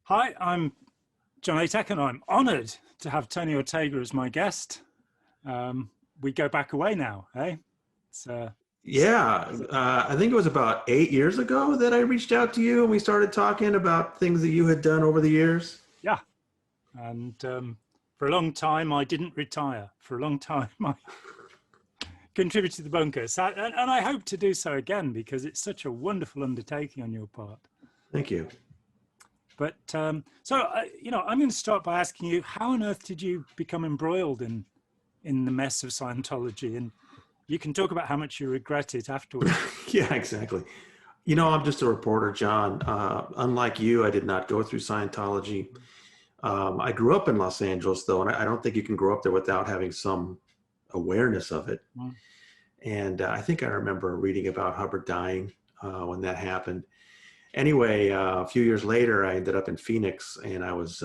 Hi, I'm John Atek, and I'm honored to have Tony Ortega as my guest. We go back away now, eh? It's, Yeah, I think it was about 8 years ago that I reached out to you and we started talking about things that you had done over the years. yeah, and for a long time I didn't retire. For a long time I contributed to the bunkers, and I hope to do so again because it's such a wonderful undertaking on your part. Thank you. But I'm going to start by asking you, how on earth did you become embroiled in the mess of Scientology? And you can talk about how much you regret it afterwards. Yeah, exactly. I'm just a reporter, John. Unlike you, I did not go through Scientology. I grew up in Los Angeles, though, and I don't think you can grow up there without having some awareness of it. Mm. And I think I remember reading about Hubbard dying when that happened. Anyway, a few years later, I ended up in Phoenix, and I was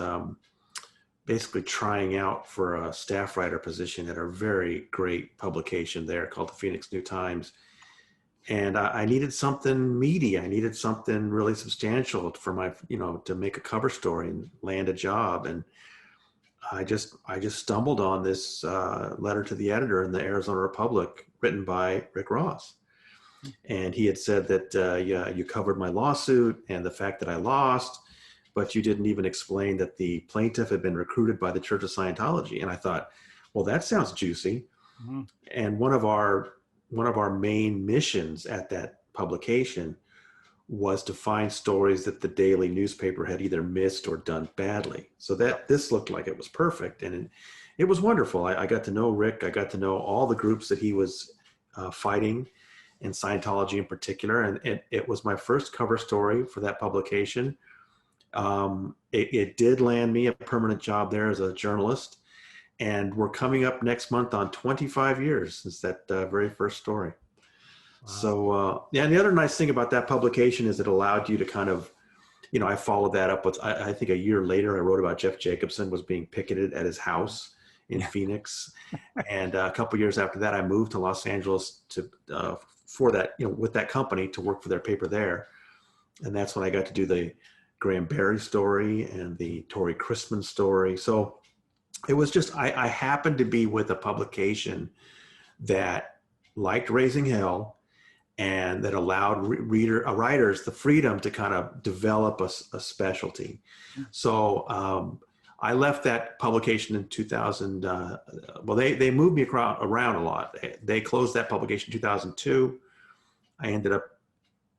basically trying out for a staff writer position at a very great publication there called the Phoenix New Times. And I needed something meaty. I needed something really substantial for my, to make a cover story and land a job. And I just stumbled on this letter to the editor in the Arizona Republic written by Rick Ross. And he had said that, you covered my lawsuit and the fact that I lost, but you didn't even explain that the plaintiff had been recruited by the Church of Scientology. And I thought, well, that sounds juicy. Mm-hmm. And one of our main missions at that publication was to find stories that the daily newspaper had either missed or done badly. So that this looked like it was perfect. And it was wonderful. I got to know Rick. I got to know all the groups that he was fighting, and Scientology in particular. And it was my first cover story for that publication. It did land me a permanent job there as a journalist. And we're coming up next month on 25 years since that very first story. Wow. So, and the other nice thing about that publication is it allowed you to kind of, I followed that up with, I think a year later, I wrote about Jeff Jacobson was being picketed at his house in Phoenix. And a couple years after that, I moved to Los Angeles for that, with that company to work for their paper there. And that's when I got to do the Graham Barry story and the Torrey Christman story. So it was just, I happened to be with a publication that liked raising hell and that allowed writers the freedom to kind of develop a specialty. So I left that publication in 2000. They moved me around a lot. They closed that publication in 2002. I ended up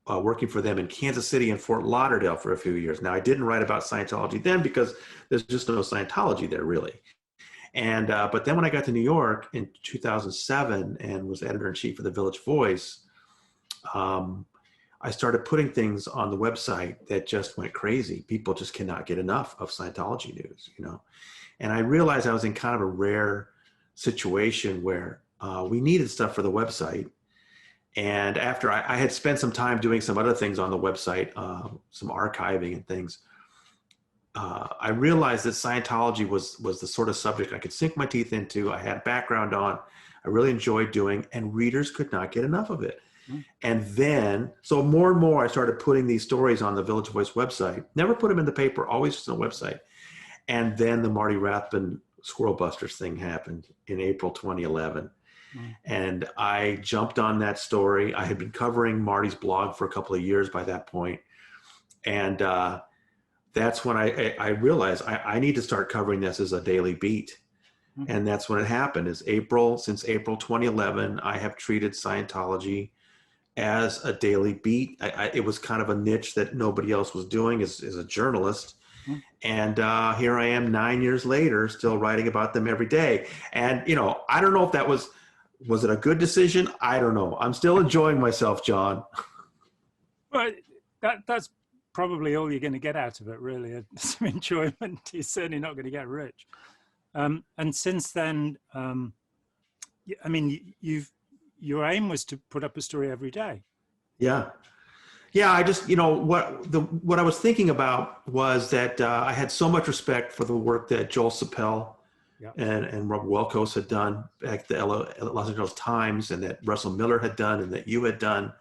working for them in Kansas City and Fort Lauderdale for a few years. Now, I didn't write about Scientology then because there's just no Scientology there really. And but then when I got to New York in 2007 and was editor-in-chief of the Village Voice, I started putting things on the website that just went crazy. People just cannot get enough of Scientology news, And I realized I was in kind of a rare situation where we needed stuff for the website. And after I had spent some time doing some other things on the website, some archiving and things, I realized that Scientology was the sort of subject I could sink my teeth into. I had background on, I really enjoyed doing, and readers could not get enough of it. Mm. And then, so more and more, I started putting these stories on the Village Voice website. Never put them in the paper, always just on the website. And then the Marty Rathbun Squirrel Busters thing happened in April 2011. And I jumped on that story. I had been covering Marty's blog for a couple of years by that point. And that's when I realized I need to start covering this as a daily beat. Mm-hmm. And that's when it happened. Since April 2011, I have treated Scientology as a daily beat. It was kind of a niche that nobody else was doing as a journalist. Mm-hmm. And here I am 9 years later, still writing about them every day. And, I don't know if that was it a good decision? I don't know. I'm still enjoying myself, John. Well, that's probably all you're going to get out of it, really. Some enjoyment. You're certainly not going to get rich. And since then, I mean, your aim was to put up a story every day. Yeah. Yeah, I just, what I was thinking about was that I had so much respect for the work that Joel Suppel and Rob Welkos had done back at the Los Angeles Times, and that Russell Miller had done, and that you had done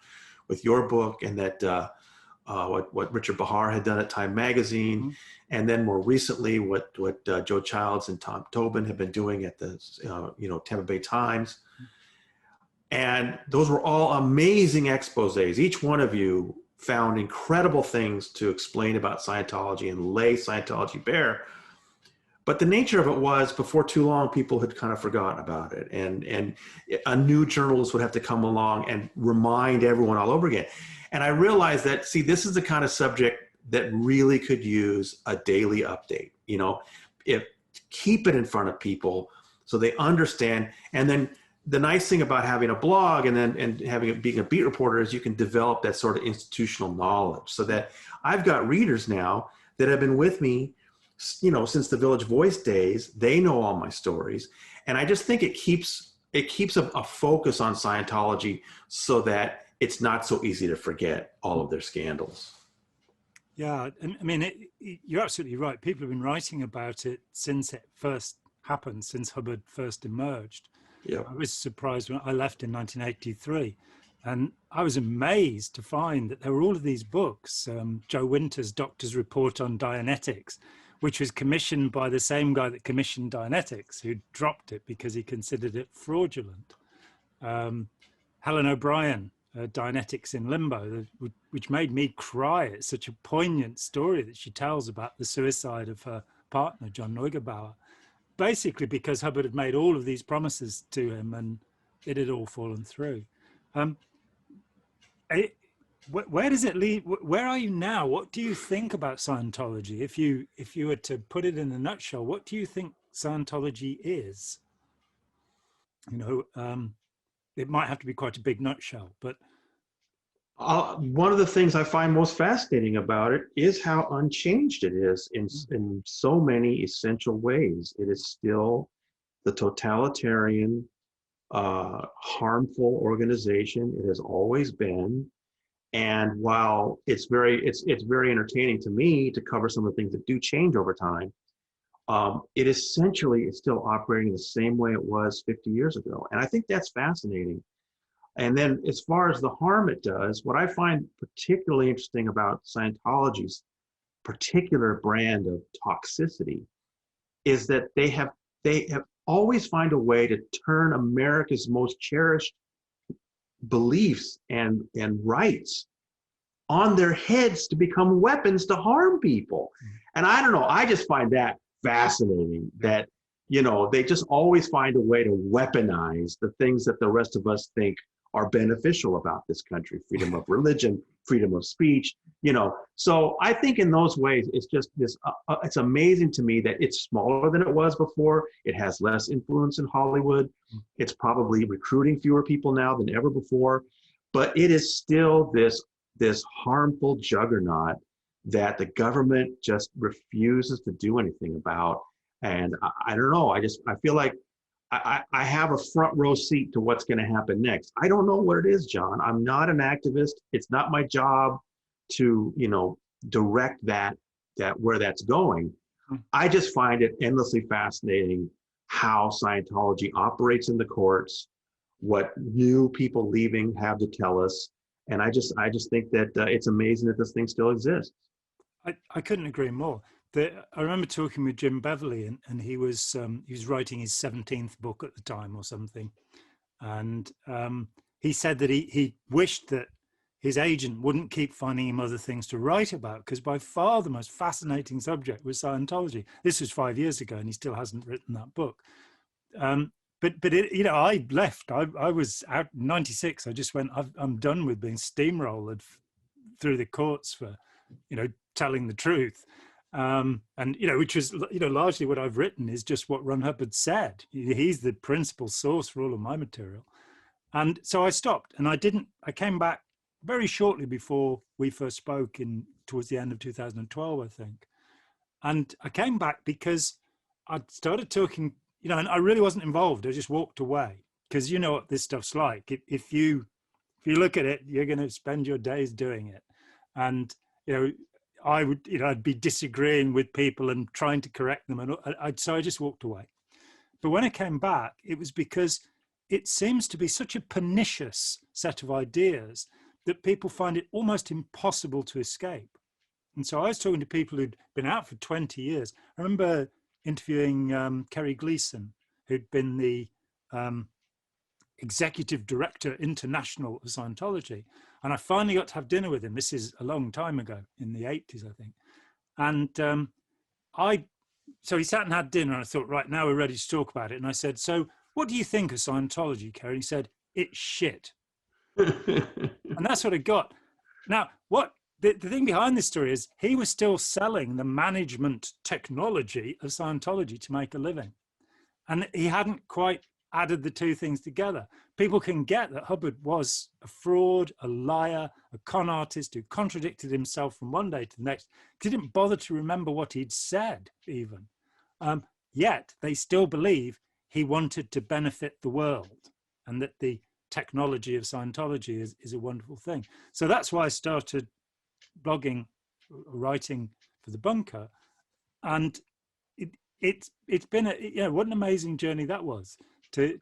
with your book, and that what Richard Bahar had done at Time Magazine, Mm-hmm. and then more recently what Joe Childs and Tom Tobin have been doing at the Tampa Bay Times. And those were all amazing exposés. Each one of you found incredible things to explain about Scientology and lay Scientology bare. But the nature of it was, before too long, people had kind of forgotten about it. And a new journalist would have to come along and remind everyone all over again. And I realized that, see, this is the kind of subject that really could use a daily update. If keep it in front of people so they understand. And then the nice thing about having a blog and having it being a beat reporter is you can develop that sort of institutional knowledge, so that I've got readers now that have been with me, since the Village Voice days. They know all my stories. And I just think it keeps a focus on Scientology so that it's not so easy to forget all of their scandals. Yeah, I mean, you're absolutely right. People have been writing about it since it first happened, since Hubbard first emerged. Yeah. I was surprised when I left in 1983, and I was amazed to find that there were all of these books. Joe Winter's Doctor's Report on Dianetics, which was commissioned by the same guy that commissioned Dianetics, who dropped it because he considered it fraudulent. Helen O'Brien, Dianetics in Limbo, which made me cry. It's such a poignant story that she tells about the suicide of her partner, John Neugebauer, basically because Hubbard had made all of these promises to him and it had all fallen through. Where does it lead? Where are you now? What do you think about Scientology? If you were to put it in a nutshell, what do you think Scientology is? It might have to be quite a big nutshell, but one of the things I find most fascinating about it is how unchanged it is in so many essential ways. It is still the totalitarian, harmful organization it has always been. And while it's very entertaining to me to cover some of the things that do change over time, it essentially is still operating the same way it was 50 years ago. And I think that's fascinating. And then as far as the harm it does, what I find particularly interesting about Scientology's particular brand of toxicity is that they have always find a way to turn America's most cherished beliefs and rights on their heads to become weapons to harm people. And I don't know, I just find that fascinating that, they just always find a way to weaponize the things that the rest of us think are beneficial about this country: freedom of religion, freedom of speech, So I think in those ways, it's just this, it's amazing to me that it's smaller than it was before. It has less influence in Hollywood. It's probably recruiting fewer people now than ever before, but it is still this harmful juggernaut that the government just refuses to do anything about. And I don't know, I feel like I have a front row seat to what's going to happen next. I don't know what it is, John. I'm not an activist. It's not my job to, direct that where that's going. I just find it endlessly fascinating how Scientology operates in the courts, what new people leaving have to tell us. And I just think that it's amazing that this thing still exists. I couldn't agree more. I remember talking with Jim Beverly, and he was writing his 17th book at the time or something, and he said that he wished that his agent wouldn't keep finding him other things to write about, because by far the most fascinating subject was Scientology. This was 5 years ago, and he still hasn't written that book. But I left. I was out in '96. I just went, I'm done with being steamrolled through the courts for, telling the truth. Which is, largely what I've written is just what Ron Hubbard said. He's the principal source for all of my material. And so I stopped, and I came back very shortly before we first spoke towards the end of 2012, I think. And I came back because I started talking, and I really wasn't involved. I just walked away, because you know what this stuff's like. If you look at it, you're going to spend your days doing it. And, I'd be disagreeing with people and trying to correct them. And so I just walked away. But when I came back, it was because it seems to be such a pernicious set of ideas, that people find it almost impossible to escape. And so I was talking to people who'd been out for 20 years. I remember interviewing Kerry Gleason, who'd been the executive director international of Scientology. And I finally got to have dinner with him. This is a long time ago, in the 80s, I think. And so he sat and had dinner, and I thought, right, now we're ready to talk about it. And I said, so what do you think of Scientology, Kerry? He said, it's shit. And that's what I got. Now, what the thing behind this story is he was still selling the management technology of Scientology to make a living. And he hadn't quite added the two things together. People can get that Hubbard was a fraud, a liar, a con artist who contradicted himself from one day to the next. He didn't bother to remember what he'd said, even. Yet they still believe he wanted to benefit the world and that the technology of Scientology is a wonderful thing. So that's why I started blogging, writing for The Bunker. And it's been what an amazing journey that was to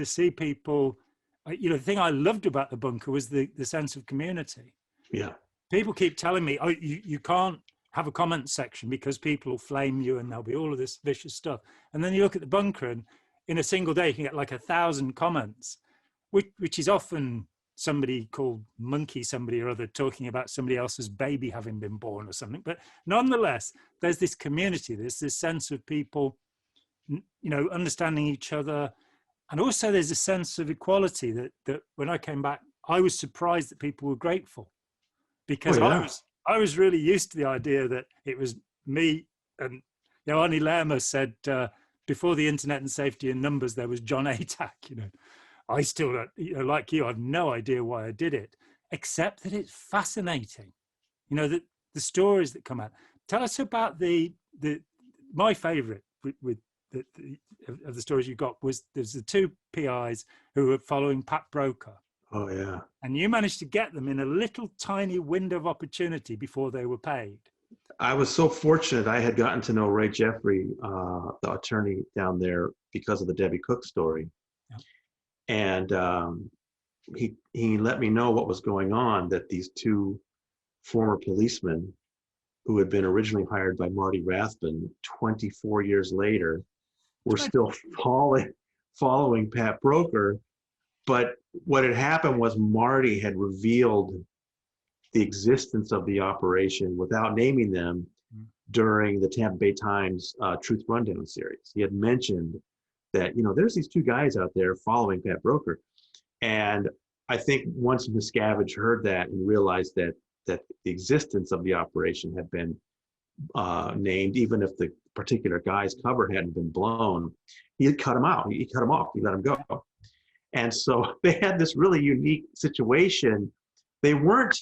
see people. The thing I loved about The Bunker was the sense of community. Yeah. People keep telling me, oh, you can't have a comment section because people will flame you and there'll be all of this vicious stuff. And then you look at The Bunker, and in a single day you can get like 1,000 comments, which is often somebody called Monkey somebody or other talking about somebody else's baby having been born or something. But nonetheless, there's this community, there's this sense of people, understanding each other. And also there's a sense of equality that when I came back, I was surprised that people were grateful, because I was really used to the idea that it was me. And Arnie Lerma said, before the internet and safety in numbers, there was John Atack. I still, like you, I've no idea why I did it, except that it's fascinating. The stories that come out. Tell us about my favorite of the stories you got was there's the two PIs who were following Pat Broker. Oh, yeah. And you managed to get them in a little tiny window of opportunity before they were paid. I was so fortunate. I had gotten to know Ray Jeffrey, the attorney down there, because of the Debbie Cook story. Yeah. And he let me know what was going on, that these two former policemen who had been originally hired by Marty Rathbun 24 years later were still following Pat Broker. But what had happened was Marty had revealed the existence of the operation without naming them during the Tampa Bay Times Truth Rundown series. He had mentioned that, there's these two guys out there following Pat Broker. And I think once Miscavige heard that and realized that the existence of the operation had been named, even if the particular guy's cover hadn't been blown, he had cut him out. He cut him off. He let him go. And so they had this really unique situation. They weren't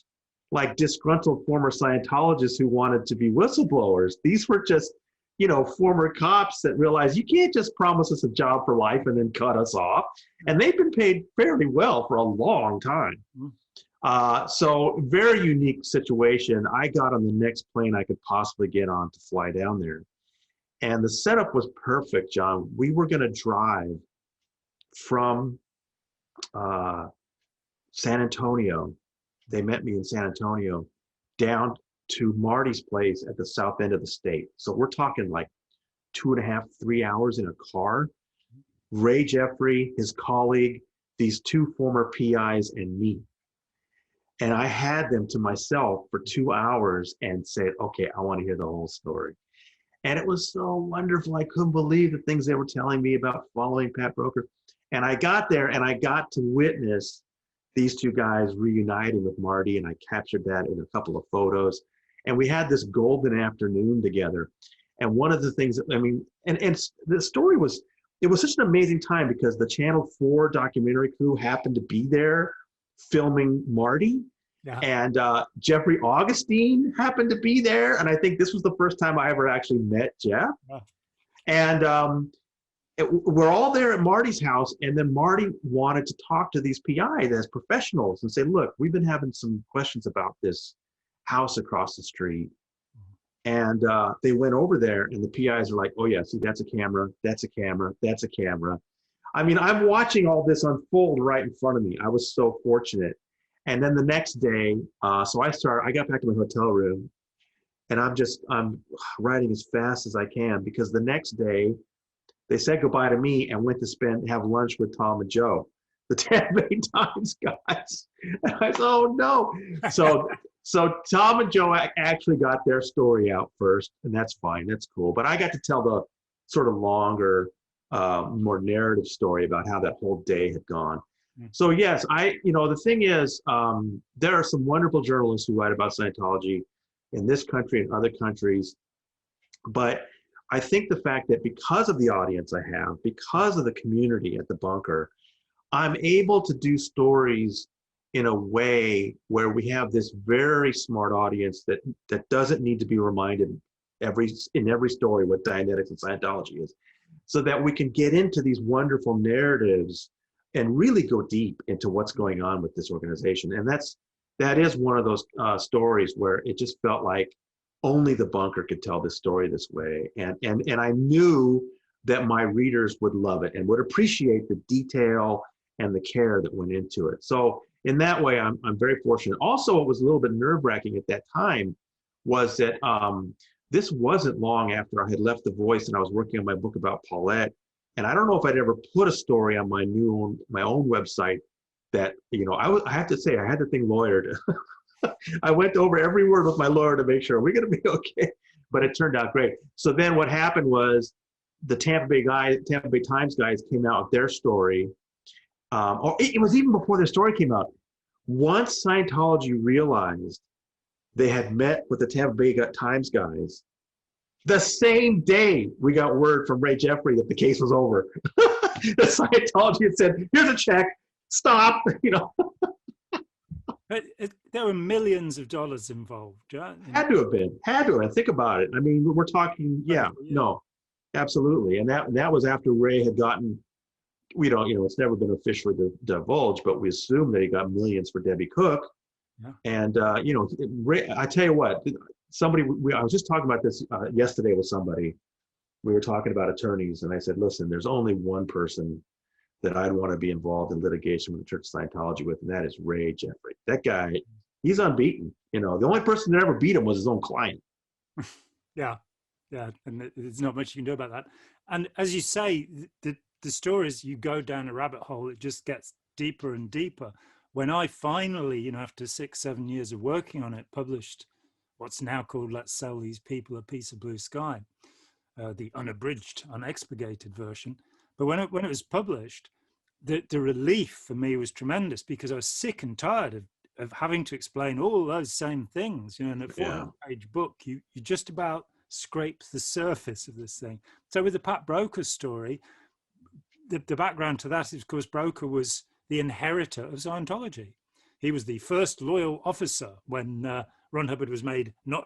like disgruntled former Scientologists who wanted to be whistleblowers. These were just, former cops that realized you can't just promise us a job for life and then cut us off. And they've been paid fairly well for a long time. So very unique situation. I got on the next plane I could possibly get on to fly down there. And the setup was perfect, John. We were going to drive from San Antonio. They met me in San Antonio down to Marty's place at the south end of the state. So we're talking like 2.5, 3 hours in a car. Ray Jeffrey, his colleague, these two former PIs, and me. And I had them to myself for 2 hours and said, okay, I want to hear the whole story. And it was so wonderful. I couldn't believe the things they were telling me about following Pat Broker. And I got there and I got to witness these two guys reuniting with Marty, and I captured that in a couple of photos. And we had this golden afternoon together. And one of the things, and the story was, it was such an amazing time because the Channel 4 documentary crew happened to be there filming Marty. Yeah. And Jeffrey Augustine happened to be there. And I think this was the first time I ever actually met Jeff. Yeah. And we're all there at Marty's house. And then Marty wanted to talk to these PIs as professionals and say, look, we've been having some questions about this house across the street. And they went over there and the PIs are like, oh yeah, see, that's a camera, that's a camera, that's a camera. I'm watching all this unfold right in front of me. I was so fortunate. And then the next day, so I got back to my hotel room, and I'm writing as fast as I can, because the next day they said goodbye to me and went to have lunch with Tom and Joe, the Tampa Bay Times guys. And I said, oh no. So Tom and Joe actually got their story out first, and that's fine, that's cool. But I got to tell the sort of longer, more narrative story about how that whole day had gone. So yes, the thing is, there are some wonderful journalists who write about Scientology in this country and other countries, but I think the fact that because of the audience I have, because of the community at the bunker, I'm able to do stories in a way where we have this very smart audience that doesn't need to be reminded in every story what Dianetics and Scientology is, so that we can get into these wonderful narratives and really go deep into what's going on with this organization. And that is one of those stories where it just felt like only the bunker could tell this story this way. And I knew that my readers would love it and would appreciate the detail and the care that went into it. So in that way, I'm very fortunate. Also, what was a little bit nerve-wracking at that time was that this wasn't long after I had left The Voice and I was working on my book about Paulette. And I don't know if I'd ever put a story on my own website that, I have to say, I had the thing lawyered. I went over every word with my lawyer to make sure, are we going to be okay? But it turned out great. So then what happened was the Tampa Bay Times guys came out with their story. It was even before their story came out. Once Scientology realized they had met with the Tampa Bay Times guys, the same day we got word from Ray Jeffrey that the case was over. The Scientology had said, here's a check, stop, But there were millions of dollars involved. Yeah? Had to have. Think about it. I mean, we're talking, no, absolutely. And that was after Ray had gotten, we don't, it's never been officially divulged, but we assume that he got millions for Debbie Cook. Yeah. And, Ray, I tell you what, I was just talking about this yesterday with somebody. We were talking about attorneys, and I said, listen, there's only one person that I'd want to be involved in litigation with the Church of Scientology with, and that is Ray Jeffrey. That guy, he's unbeaten. The only person that ever beat him was his own client. Yeah, and there's not much you can do about that. And as you say, the stories, you go down a rabbit hole, it just gets deeper and deeper. When I finally, after 6-7 years of working on it, published what's now called Let's Sell These People a Piece of Blue Sky, the unabridged, unexpurgated version. But when it was published, the relief for me was tremendous, because I was sick and tired of having to explain all those same things. In a 400-page book, you just about scrape the surface of this thing. So with the Pat Broker story, the background to that is, of course, Broker was the inheritor of Scientology. He was the first loyal officer when Ron Hubbard was made no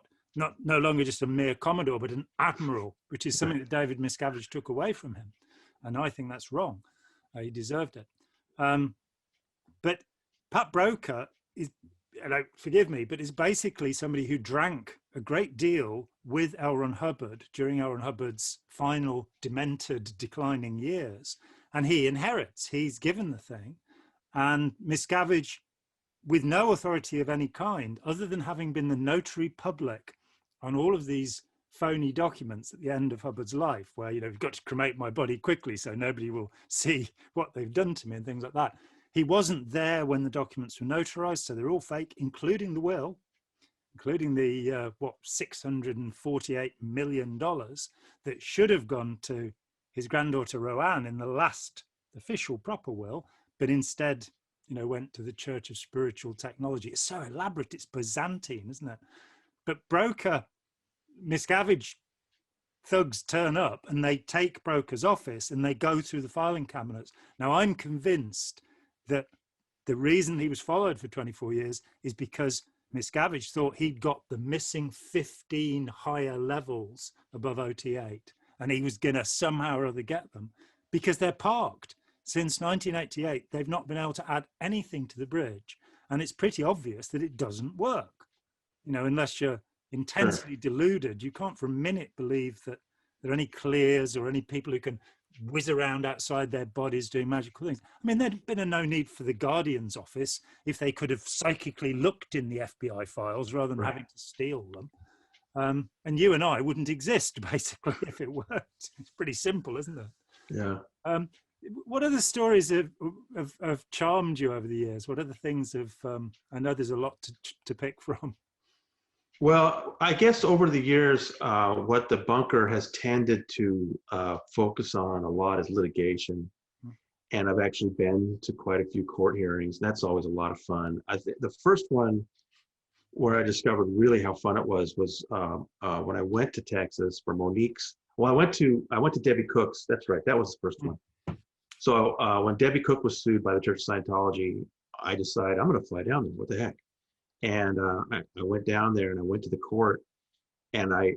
longer just a mere Commodore, but an admiral, which is something that David Miscavige took away from him. And I think that's wrong. He deserved it. But Pat Broker is, forgive me, but is basically somebody who drank a great deal with L. Ron Hubbard during L. Ron Hubbard's final demented, declining years. And he inherits, he's given the thing. And Miscavige, with no authority of any kind, other than having been the notary public on all of these phony documents at the end of Hubbard's life, where, you've got to cremate my body quickly so nobody will see what they've done to me and things like that. He wasn't there when the documents were notarized, so they're all fake, including the will, including the, $648 million that should have gone to his granddaughter Roanne in the last official proper will, but instead, went to the Church of Spiritual Technology. It's so elaborate, it's Byzantine, isn't it? But Broker, Miscavige thugs turn up and they take Broker's office and they go through the filing cabinets. Now, I'm convinced that the reason he was followed for 24 years is because Miscavige thought he'd got the missing 15 higher levels above OT8, and he was going to somehow or other get them, because they're parked. Since 1988, they've not been able to add anything to the bridge. And it's pretty obvious that it doesn't work. Unless you're intensely deluded, you can't for a minute believe that there any clears or any people who can whiz around outside their bodies doing magical things? I mean, there'd been no need for the Guardian's office if they could have psychically looked in the FBI files rather than having to steal them. And you and I wouldn't exist, basically, if it worked. It's pretty simple, isn't it? Yeah. What other stories have charmed you over the years? What other things have, I know there's a lot to pick from. Well, I guess over the years, what the bunker has tended to focus on a lot is litigation. And I've actually been to quite a few court hearings. That's always a lot of fun. The first one where I discovered really how fun it was when I went to Texas for Monique's. Well, I went to Debbie Cook's. That's right. That was the first one. So when Debbie Cook was sued by the Church of Scientology, I decided I'm going to fly down there. What the heck? And I went down there and I went to the court, and I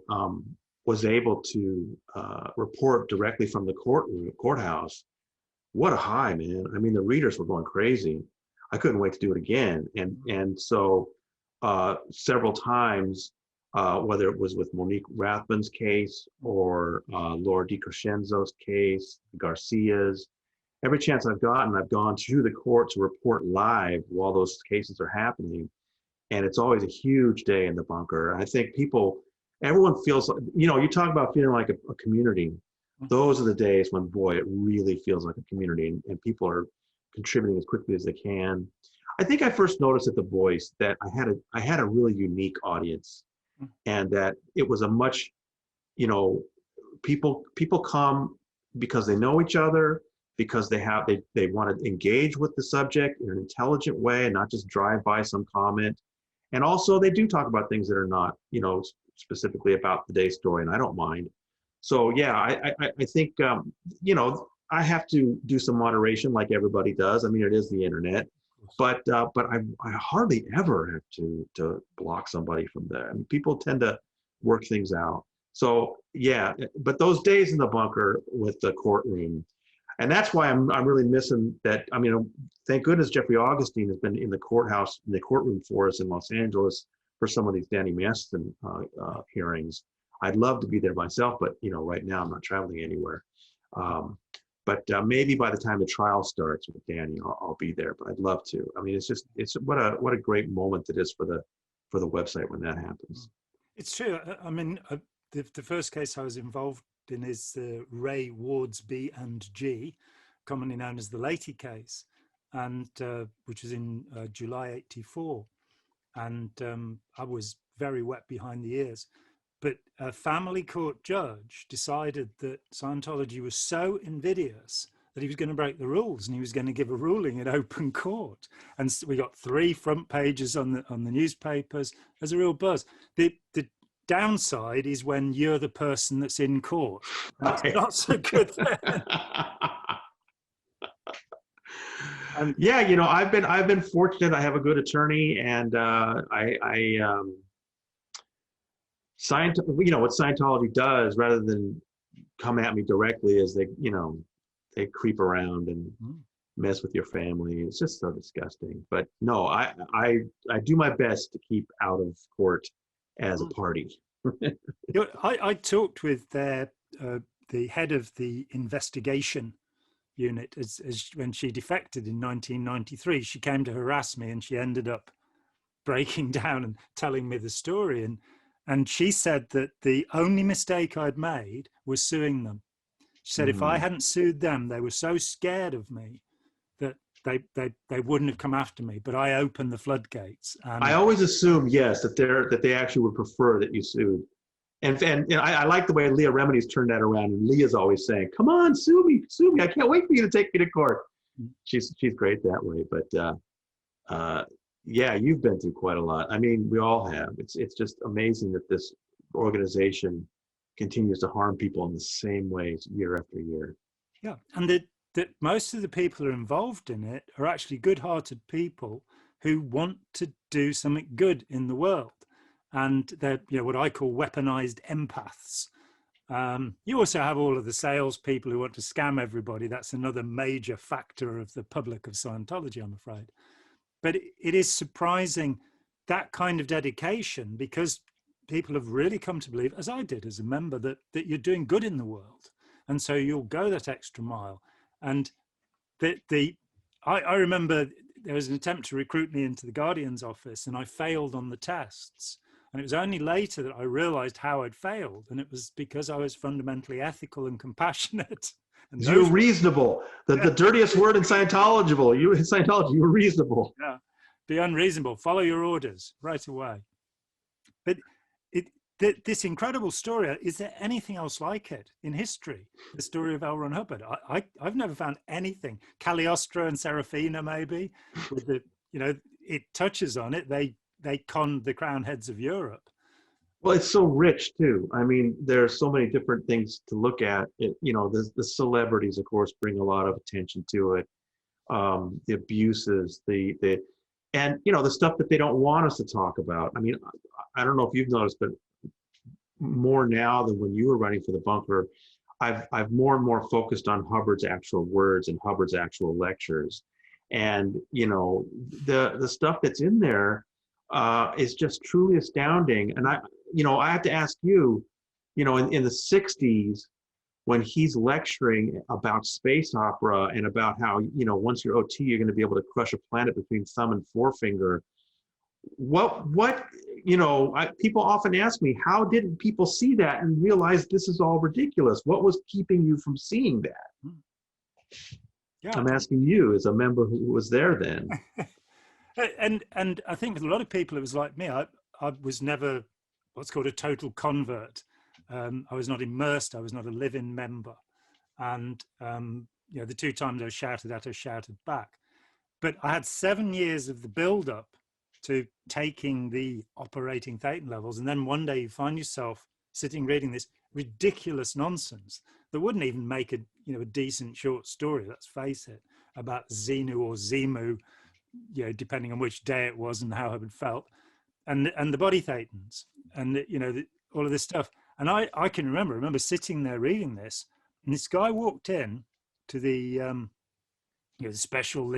was able to report directly from the courthouse. What a high, man. I mean, the readers were going crazy. I couldn't wait to do it again. And so several times, whether it was with Monique Rathman's case or Laura DiCrescenzo's case, Garcia's, every chance I've gotten, I've gone to the court to report live while those cases are happening. And it's always a huge day in the bunker. I think everyone feels, you talk about feeling like a community. Those are the days when, boy, it really feels like a community, and people are contributing as quickly as they can. I think I first noticed at The Voice that I had a really unique audience, and that it was a much, people come because they know each other, because they want to engage with the subject in an intelligent way and not just drive by some comment. And also they do talk about things that are not, specifically about the day's story, and I don't mind. So yeah, I think, I have to do some moderation like everybody does. I mean, it is the internet, but I hardly ever have to block somebody from there. I mean, people tend to work things out. So yeah, but those days in the bunker with the courtroom, and that's why I'm really missing that. I mean, thank goodness Jeffrey Augustine has been in the courtroom for us in Los Angeles for some of these Danny Masterson hearings. I'd love to be there myself, but right now I'm not traveling anywhere. But maybe by the time the trial starts with Danny, I'll be there. But I'd love to. I mean, it's what a great moment it is for the website when that happens. It's true. I mean, the first case I was involved in is the Ray Wards B and G, commonly known as the Leahy case, and which was in July '84, and I was very wet behind the ears. But a family court judge decided that Scientology was so invidious that he was going to break the rules, and he was going to give a ruling in open court. And so we got 3 front pages on the newspapers. There's a real buzz. The downside is when you're the person that's in court. And it's not so good then. Yeah, I've been fortunate. I have a good attorney, and what Scientology does, rather than come at me directly, is they creep around and mess with your family. It's just so disgusting. But no, I do my best to keep out of court as a party. I talked with the head of the investigation unit as when she defected in 1993. She came to harass me, and she ended up breaking down and telling me the story. And she said that the only mistake I'd made was suing them. She said if I hadn't sued them, they were so scared of me that they wouldn't have come after me. But I opened the floodgates. And I always assume, yes, that they actually would prefer that you sued. And I like the way Leah Remini's turned that around. And Leah's always saying, "Come on, sue me. I can't wait for you to take me to court." She's great that way. But yeah, you've been through quite a lot. I mean, we all have. It's just amazing that this organization continues to harm people in the same ways year after year. Yeah, and that most of the people who are involved in it are actually good-hearted people who want to do something good in the world, and they're what I call weaponized empaths. You also have all of the salespeople who want to scam everybody. That's another major factor of the public of Scientology, I'm afraid. But it is surprising, that kind of dedication, because people have really come to believe, as I did as a member, that you're doing good in the world. And so you'll go that extra mile. And I remember there was an attempt to recruit me into the Guardian's office, and I failed on the tests. And it was only later that I realized how I'd failed. And it was because I was fundamentally ethical and compassionate. And you're reasonable. The dirtiest word in Scientology, you were reasonable. Yeah. Be unreasonable. Follow your orders right away. But this incredible story, is there anything else like it in history? The story of L. Ron Hubbard. I've never found anything. Cagliostro and Serafina, maybe, with the, it touches on it. They conned the crown heads of Europe. Well, it's so rich too. I mean, there's so many different things to look at. The celebrities, of course, bring a lot of attention to it. The abuses, and the stuff that they don't want us to talk about. I mean, I don't know if you've noticed, but more now than when you were running for the bunker, I've more and more focused on Hubbard's actual words and Hubbard's actual lectures, and the stuff that's in there is just truly astounding. And I have to ask you, in the 60s, when he's lecturing about space opera and about how, once you're OT, you're going to be able to crush a planet between thumb and forefinger. People often ask me, how did people see that and realize this is all ridiculous? What was keeping you from seeing that? Yeah. I'm asking you as a member who was there then. And I think with a lot of people, it was like me. I was never what's called a total convert. I was not immersed. I was not a live-in member. And, the 2 times I was shouted at, I shouted back. But I had 7 years of the build-up to taking the operating Thetan levels. And then one day you find yourself sitting reading this ridiculous nonsense that wouldn't even make a decent short story, let's face it, about Xenu or Zemu, depending on which day it was and how it felt, and the body Thetans, and all of this stuff. And I can remember sitting there reading this, and this guy walked in to the special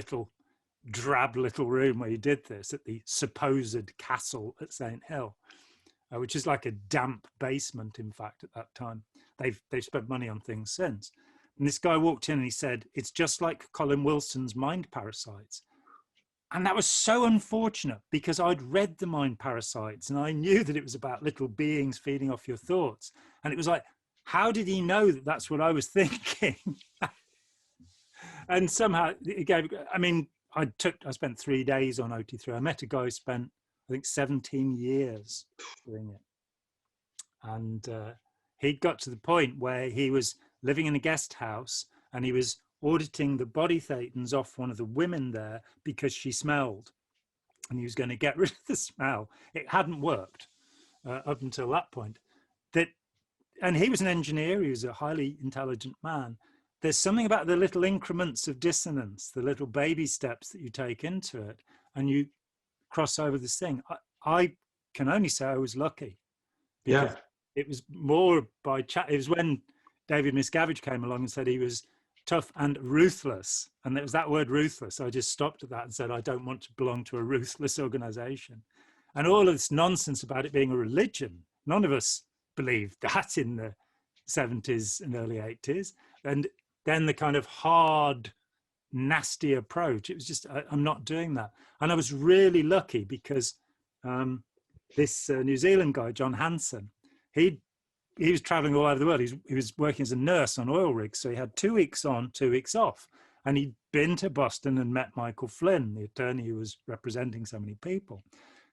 drab little room where he did this at the supposed castle at St. Hill, which is like a damp basement, in fact, at that time. They've spent money on things since. And this guy walked in and he said, "It's just like Colin Wilson's Mind Parasites." And that was so unfortunate, because I'd read the Mind Parasites and I knew that it was about little beings feeding off your thoughts. And it was like, how did he know that that's what I was thinking? And somehow it gave, I spent 3 days on OT3. I met a guy who spent, I think, 17 years doing it. And he'd got to the point where he was living in a guest house and he was auditing the body Thetans off one of the women there because she smelled, and he was going to get rid of the smell. It hadn't worked up until that point. And he was an engineer. He was a highly intelligent man. There's something about the little increments of dissonance, the little baby steps that you take into it, and you cross over this thing. I can only say I was lucky. Yeah. It was more by chat. It was when David Miscavige came along and said he was tough and ruthless. And there was that word ruthless. So I just stopped at that and said, I don't want to belong to a ruthless organization. And all of this nonsense about it being a religion, none of us believed that in the 70s and early 80s. And then the kind of hard, nasty approach, it was just, I'm not doing that. And I was really lucky because this New Zealand guy, John Hansen, he was traveling all over the world. He was working as a nurse on oil rigs. So he had 2 weeks on, 2 weeks off. And he'd been to Boston and met Michael Flynn, the attorney who was representing so many people.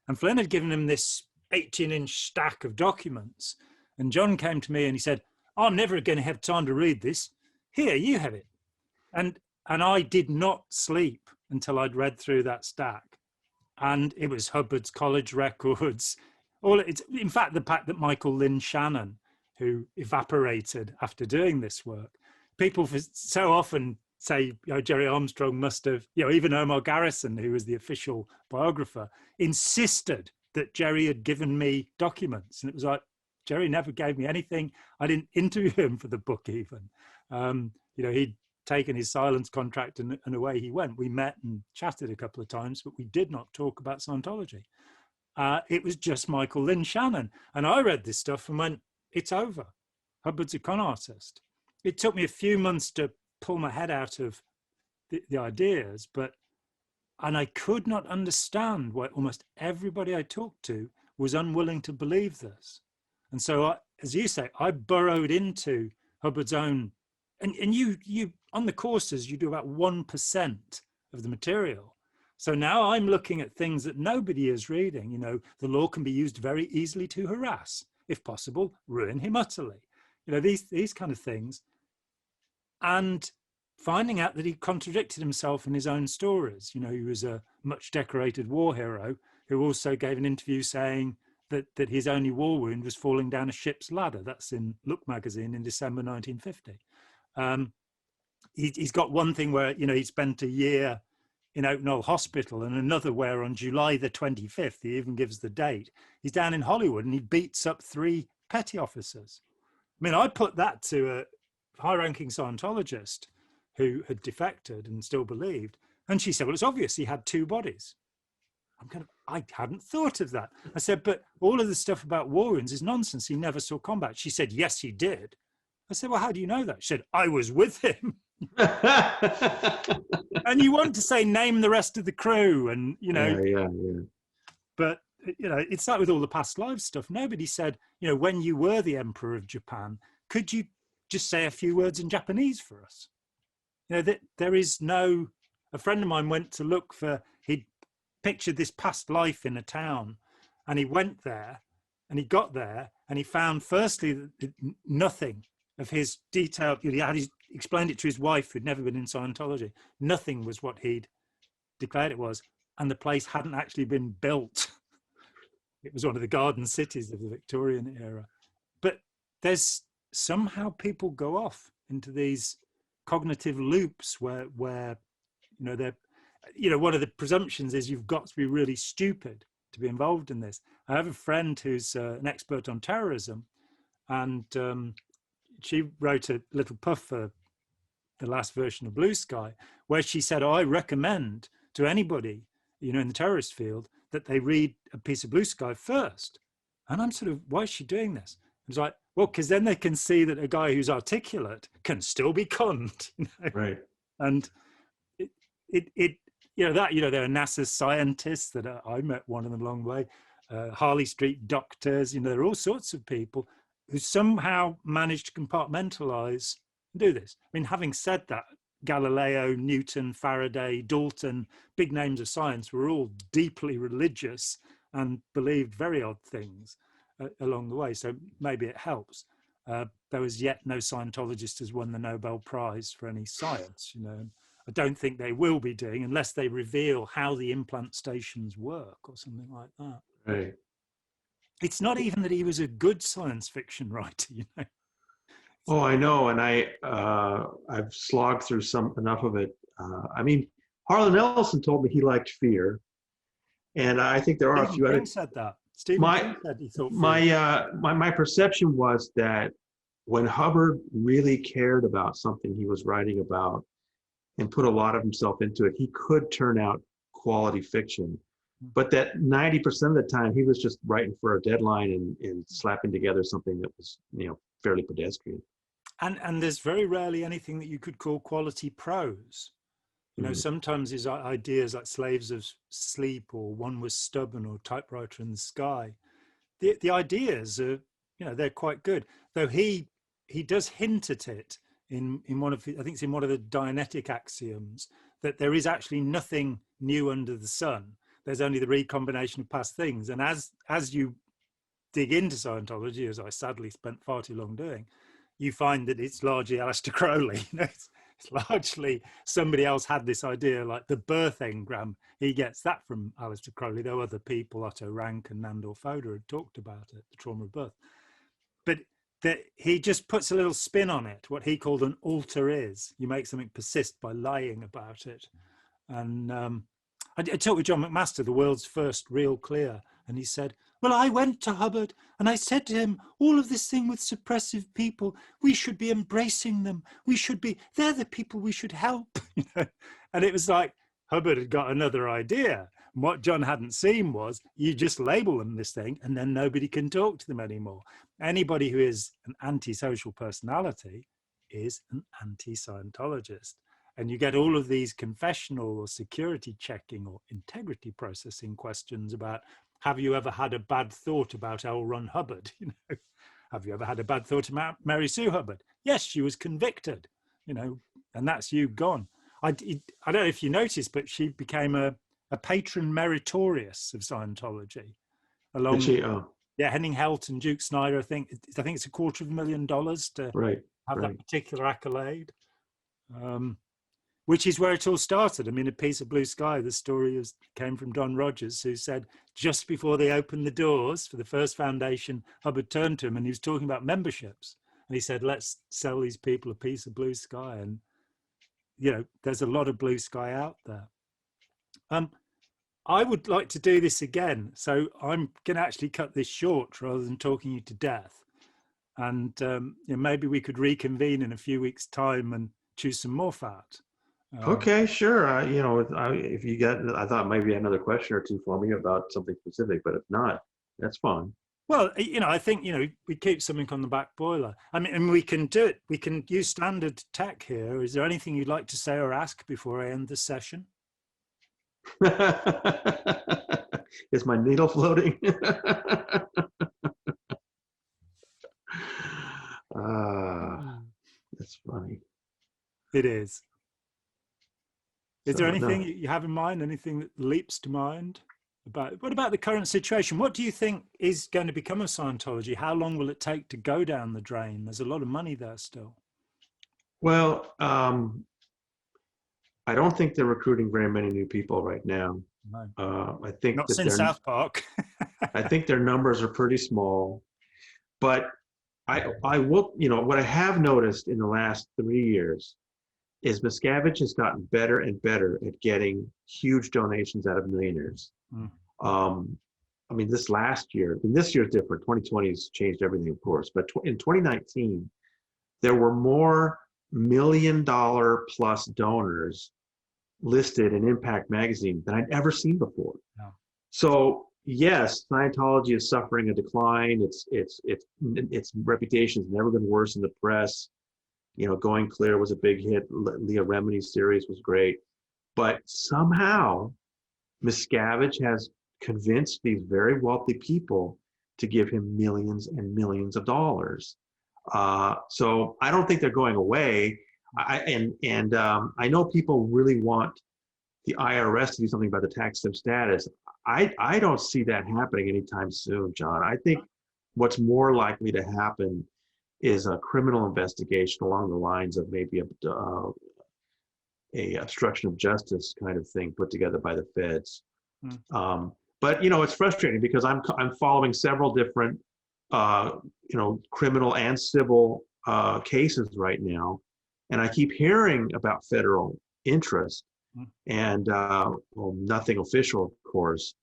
And Flynn had given him this 18-inch stack of documents. And John came to me and he said, I'm never going to have time to read this. Here, you have it. And I did not sleep until I'd read through that stack. And it was Hubbard's college records. In fact, the fact that Michael Lynn Shannon, who evaporated after doing this work, people so often say, Jerry Armstrong must have, even Omar Garrison, who was the official biographer, insisted that Jerry had given me documents. And it was like, Jerry never gave me anything. I didn't interview him for the book even. He'd taken his silence contract and away he went. We met and chatted a couple of times, but we did not talk about Scientology. it was just Michael Lynn Shannon. And I read this stuff and went, it's over. Hubbard's a con artist. It took me a few months to pull my head out of the ideas, and I could not understand why almost everybody I talked to was unwilling to believe this. And so, as you say, I burrowed into Hubbard's own, and you on the courses, you do about 1% of the material. So now I'm looking at things that nobody is reading. You know, the law can be used very easily to harass, if possible, ruin him utterly. You know, these kind of things. And finding out that he contradicted himself in his own stories. You know, he was a much decorated war hero who also gave an interview saying that his only war wound was falling down a ship's ladder. That's in Look magazine in December 1950. He's got one thing where, you know, he spent a year in Oak Knoll Hospital, and another where on July the 25th, he even gives the date, he's down in Hollywood and he beats up 3 petty officers. I mean, I put that to a high-ranking Scientologist who had defected and still believed, and she said, well, it's obvious he had 2 bodies. I hadn't thought of that. I said, but all of the stuff about war wounds is nonsense. He never saw combat. She said, yes, he did. I said, well, how do you know that? She said, I was with him. And you want to say, name the rest of the crew, and, you know, yeah. But, you know, it's like with all the past lives stuff. Nobody said, you know, when you were the emperor of Japan, could you just say a few words in Japanese for us? You know, that there is no, a friend of mine went to look for, he'd pictured this past life in a town, and he went there and he got there and he found firstly that nothing of his detailed, you know, he explained it to his wife who'd never been in Scientology. Nothing was what he'd declared it was. And the place hadn't actually been built. It was one of the garden cities of the Victorian era. But there's somehow people go off into these cognitive loops where you know, they're, you know, one of the presumptions is you've got to be really stupid to be involved in this. I have a friend who's an expert on terrorism, and she wrote a little puff for the last version of Blue Sky, where she said, oh, I recommend to anybody, you know, in the terrorist field, that they read a piece of Blue Sky first. And I'm sort of, why is she doing this? I was like, well, because then they can see that a guy who's articulate can still be conned. You know? Right. And it you know, that, you know, there are NASA scientists that I met one of them along the way, Harley Street doctors, you know, there are all sorts of people who somehow managed to compartmentalize and do this. I mean, having said that, Galileo, Newton, Faraday, Dalton, big names of science were all deeply religious and believed very odd things along the way. So maybe it helps. There was yet no Scientologist has won the Nobel Prize for any science, you know. I don't think they will be doing unless they reveal how the implant stations work or something like that. Right. It's not even that he was a good science fiction writer, you know. Oh, I know, and I've slogged through enough of it. I mean, Harlan Ellison told me he liked fear, and I think there are a few King other. said that. Stephen King said he thought my perception was that when Hubbard really cared about something he was writing about and put a lot of himself into it, he could turn out quality fiction. But that 90% of the time, he was just writing for a deadline and slapping together something that was, you know, fairly pedestrian. And there's very rarely anything that you could call quality prose. You know, sometimes his ideas like Slaves of Sleep or One Was Stubborn or Typewriter in the Sky, the ideas are, you know, they're quite good. Though he does hint at it in one of, I think it's in one of the Dianetic axioms, that there is actually nothing new under the sun. There's only the recombination of past things. And as you dig into Scientology, as I sadly spent far too long doing, you find that it's largely Aleister Crowley. You know, it's largely somebody else had this idea, like the birth engram. He gets that from Aleister Crowley, though other people, Otto Rank and Nandor Foda, had talked about it, the trauma of birth. But that he just puts a little spin on it, what he called an alter is. You make something persist by lying about it. And I talked with John McMaster, the world's first real clear, and he said, well, I went to Hubbard and I said to him, all of this thing with suppressive people, we should be embracing them. They're the people we should help. You know? And it was like Hubbard had got another idea. what John hadn't seen was you just label them this thing and then nobody can talk to them anymore. Anybody who is an antisocial personality is an anti-Scientologist. And you get all of these confessional or security checking or integrity processing questions about, have you ever had a bad thought about L. Ron Hubbard? You know, have you ever had a bad thought about Mary Sue Hubbard? Yes, she was convicted, you know, and that's you gone. I don't know if you noticed, but she became a patron meritorious of Scientology. Along, Did she? yeah, Henning Helt and Duke Snyder. I think it's $250,000 to have that particular accolade. Which is where it all started. I mean, A Piece of Blue Sky, the story came from Don Rogers, who said just before they opened the doors for the first foundation, Hubbard turned to him and he was talking about memberships. And he said, let's sell these people a piece of blue sky. And, you know, there's a lot of blue sky out there. I would like to do this again. So I'm going to actually cut this short rather than talking you to death. And you know, maybe we could reconvene in a few weeks' time and choose some more fat. Okay, sure. You know, if you got, I thought maybe another question or two for me about something specific, but if not, that's fine. Well, you know, I think, you know, we keep something on the back boiler. I mean, and we can do it. We can use standard tech here. Is there anything you'd like to say or ask before I end the session? Is my needle floating? That's funny. It is. Is there anything no. you have in mind? Anything that leaps to mind? What about the current situation? What do you think is going to become of Scientology? How long will it take to go down the drain? There's a lot of money there still. Well, I don't think they're recruiting very many new people right now. No. I think not since South Park. I think their numbers are pretty small, but I will, you know, what I have noticed in the last 3 years is Miscavige has gotten better and better at getting huge donations out of millionaires. I mean, this last year, and this year's different. 2020 has changed everything, of course. But in 2019, there were more $1 million plus donors listed in Impact Magazine than I'd ever seen before. No. So yes, Scientology is suffering a decline. Its reputation has never been worse in the press. You know, Going Clear was a big hit. Leah Remini's series was great. But somehow, Miscavige has convinced these very wealthy people to give him millions and millions of dollars. So I don't think they're going away. I know people really want the IRS to do something about the tax-exempt status. I don't see that happening anytime soon, John. I think what's more likely to happen is a criminal investigation along the lines of maybe a obstruction of justice kind of thing put together by the feds. But you know, it's frustrating because I'm following several different you know, criminal and civil cases right now, and I keep hearing about federal interest and well, nothing official, of course.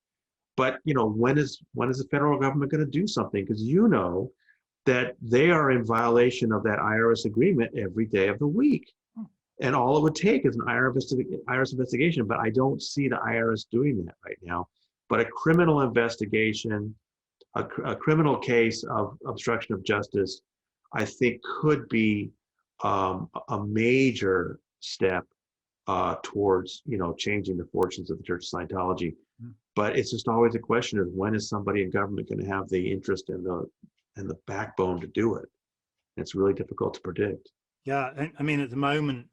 But you know, when is the federal government going to do something? Because you know that they are in violation of that IRS agreement every day of the week. And all it would take is an IRS investigation, but I don't see the IRS doing that right now. But a criminal investigation, a criminal case of obstruction of justice, I think could be a major step towards, you know, changing the fortunes of the Church of Scientology. But it's just always a question of when is somebody in government going to have the interest and the backbone to do it. It's really difficult to predict. Yeah, I mean, at the moment,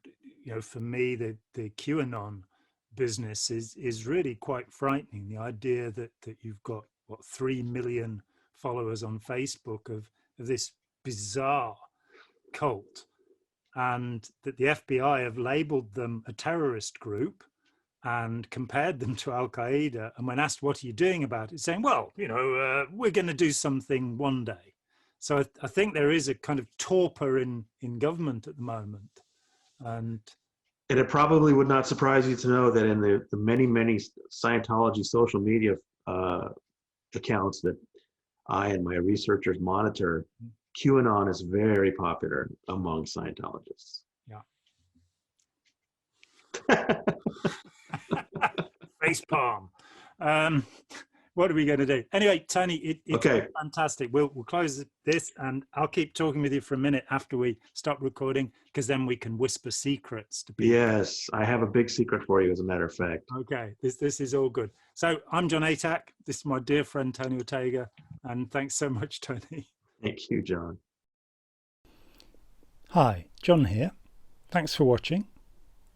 you know, for me, the QAnon business is really quite frightening. The idea that you've got 3 million followers on Facebook of this bizarre cult, and that the FBI have labeled them a terrorist group and compared them to Al Qaeda. And when asked, what are you doing about it, saying, well, you know, we're going to do something one day. So I think there is a kind of torpor in government at the moment. And it probably would not surprise you to know that in the many Scientology social media accounts that I and my researchers monitor, QAnon is very popular among Scientologists. Yeah. Face palm. What are we going to do? Anyway, Tony, it's Okay. fantastic. We'll close this, and I'll keep talking with you for a minute after we stop recording, because then we can whisper secrets to people. Yes, I have a big secret for you, as a matter of fact. Okay, this is all good. So I'm John Atack. This is my dear friend Tony Ortega, and thanks so much, Tony. Thank you, John. Hi, John here. Thanks for watching.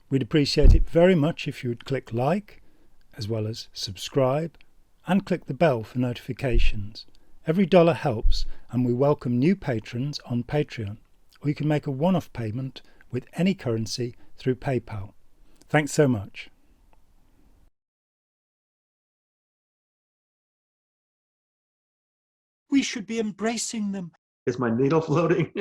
We'd appreciate it very much if you would click like, as well as subscribe, and click the bell for notifications. Every dollar helps, and we welcome new patrons on Patreon, or you can make a one-off payment with any currency through PayPal. Thanks so much. We should be embracing them. Is my needle floating?